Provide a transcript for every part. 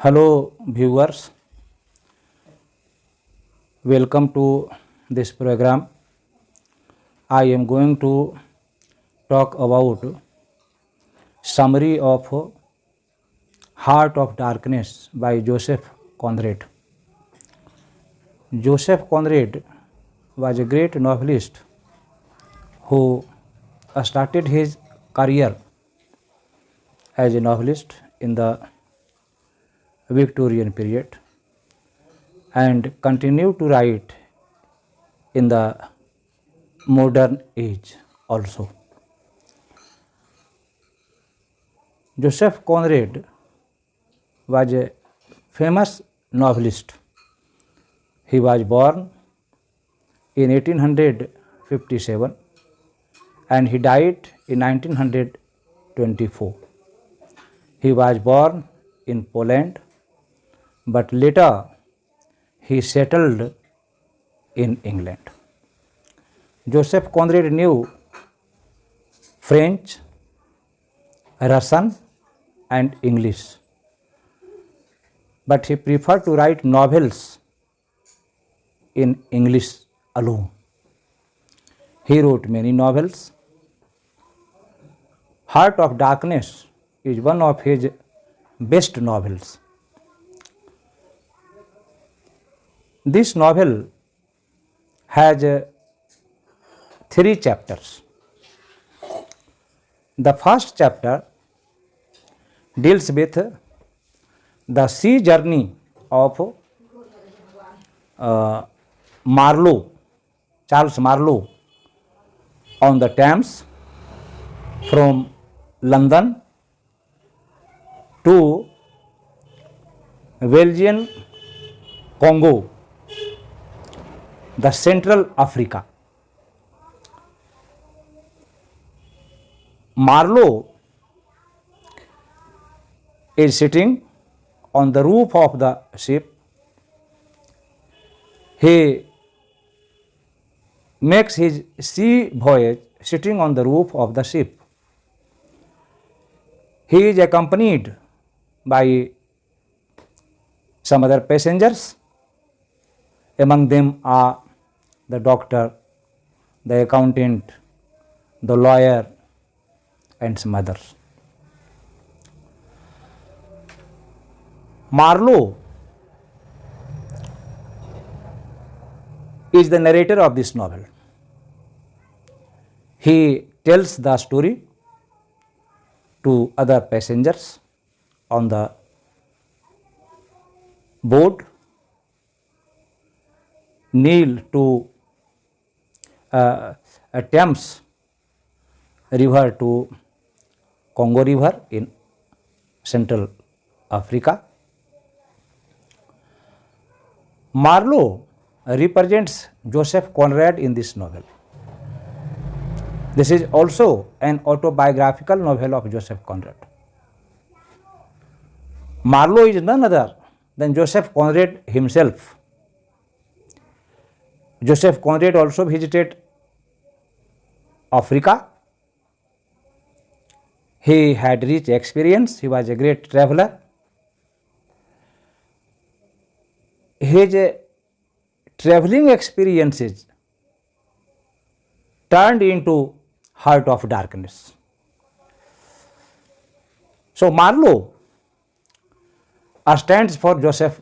Hello, viewers. Welcome to this program. I am going to talk about summary of Heart of Darkness by Joseph Conrad. Joseph Conrad was a great novelist who started his career as a novelist in the Victorian period and continued to write in the modern age also. Joseph Conrad was a famous novelist. He was born in 1857 and he died in 1924. He was born in Poland, but later he settled in England. Joseph Conrad knew French, Russian and English, but he preferred to write novels in English alone. He wrote many novels. Heart of Darkness is one of his best novels. This novel has 3 chapters. The first chapter deals with the sea journey of Marlowe, Charles Marlowe, on the Thames from London to Belgian Congo, the Central Africa. Marlowe is sitting on the roof of the ship. He makes his sea voyage sitting on the roof of the ship. He is accompanied by some other passengers. Among them are the doctor, the accountant, the lawyer and some others. Marlowe is the narrator of this novel. He tells the story to other passengers on the boat, Nile to Thames river to Congo river in Central Africa. Marlowe represents Joseph Conrad in this novel. This is also an autobiographical novel of Joseph Conrad. Marlowe is none other than Joseph Conrad himself. Joseph Conrad also visited Africa. He had rich experience. He was a great traveler. His traveling experiences turned into Heart of Darkness. So Marlowe stands for Joseph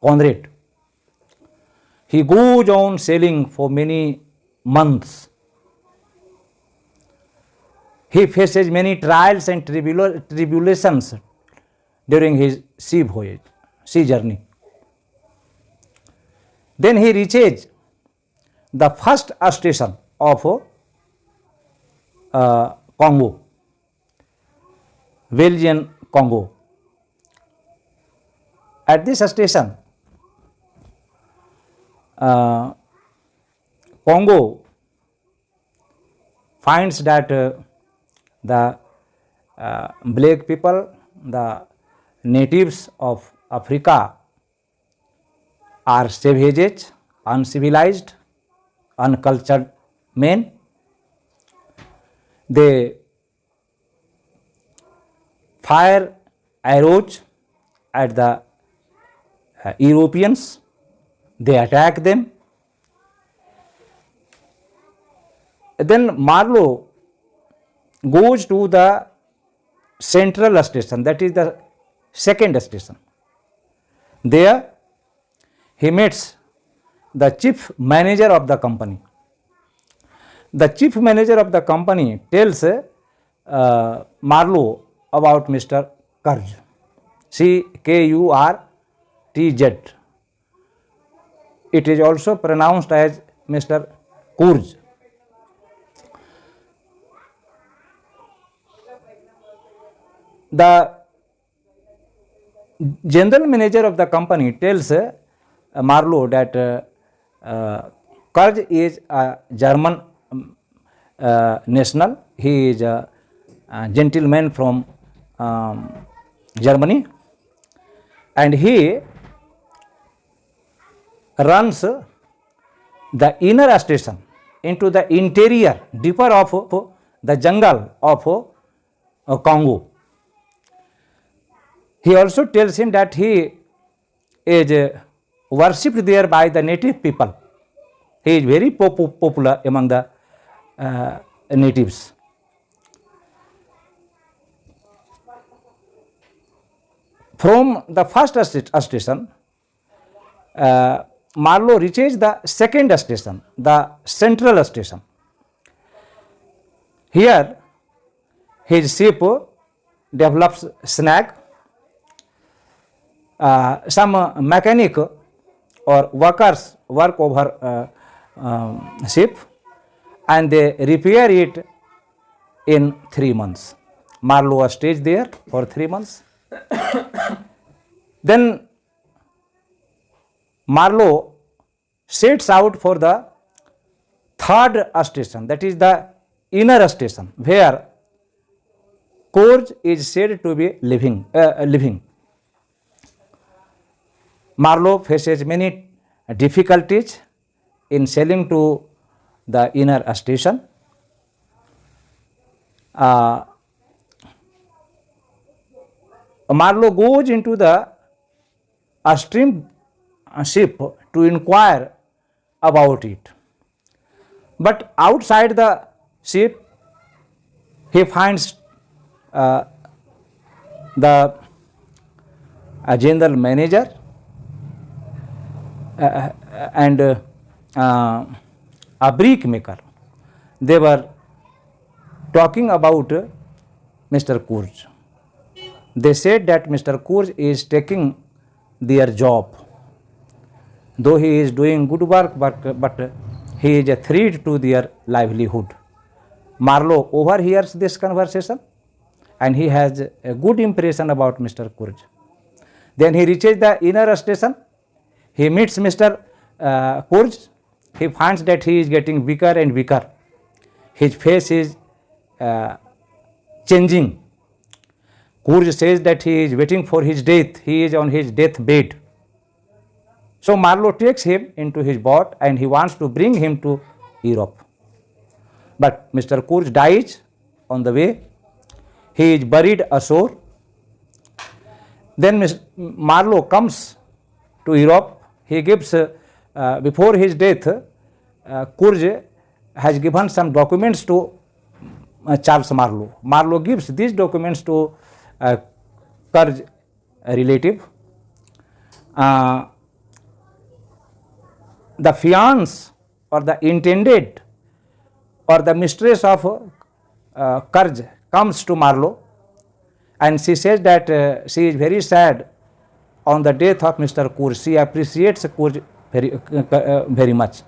Conrad. He goes on sailing for many months. He faces many trials and tribulations during his sea voyage, sea journey. Then he reaches the first station of Congo, Belgian Congo. At this station, Congo finds that the black people, the natives of Africa, are savages, uncivilized, uncultured men. They fire arrows at the Europeans. They attack them. Then Marlowe goes to the central station, that is the second station. There he meets the chief manager of the company. The chief manager of the company tells Marlowe about Mr. Kurz, Kurtz. It is also pronounced as Mr. Kurz. The general manager of the company tells Marlowe that Kurz is a German national. He is a gentleman from Germany, and he runs the inner station into the interior, deeper of the jungle of Congo. He also tells him that he is worshipped there by the native people. He is very popular among the natives. From the first station, Marlowe reaches the second station, the central station. Here, his ship develops snag. Some mechanic or workers work over ship, and they repair it in 3 months. Marlowe stays there for 3 months. Then Marlowe sets out for the third station, that is the inner station, where Kurz is said to be living. Marlowe faces many difficulties in sailing to the inner station. Marlowe goes into the stream ship to inquire about it. But outside the ship, he finds the general manager and a brick maker. They were talking about Mr. Kurz. They said that Mr. Kurz is taking their job. Though he is doing good work, but he is a threat to their livelihood. Marlowe overhears this conversation, and he has a good impression about Mr. Kurz. Then he reaches the inner station. He meets Mr. Kurz. He finds that he is getting weaker and weaker. His face is changing. Kurz says that he is waiting for his death. He is on his deathbed. So Marlowe takes him into his boat and he wants to bring him to Europe. But Mr. Kurz dies on the way. He is buried ashore. Then Marlowe comes to Europe. He gives, before his death, Kurz has given some documents to Charles Marlowe. Marlowe gives these documents to Kurz relative. The fiancée or the intended or the mistress of Kurz comes to Marlowe, and she says that she is very sad on the death of Mr. Kurz. She appreciates Kurz very much.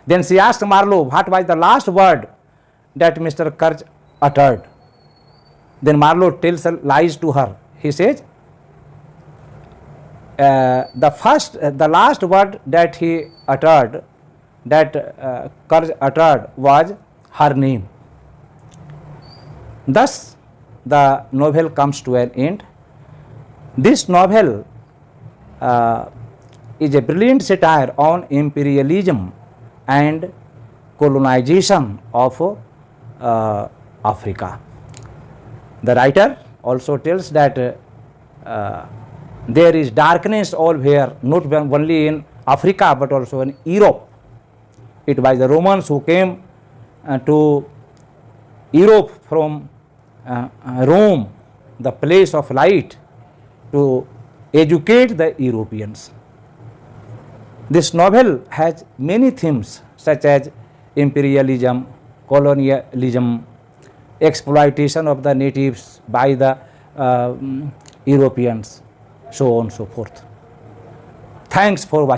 Then she asks Marlowe what was the last word that Mr. Kurz uttered. Then Marlowe tells lies to her. He says the last word that he uttered, that Kurz uttered, was her name. Thus the novel comes to an end. This novel is a brilliant satire on imperialism and colonization of Africa. The writer also tells that There is darkness all here, not only in Africa but also in Europe. It was the Romans who came to Europe from Rome, the place of light, to educate the Europeans. This novel has many themes such as imperialism, colonialism, exploitation of the natives by the Europeans, so on and so forth. Thanks for watching.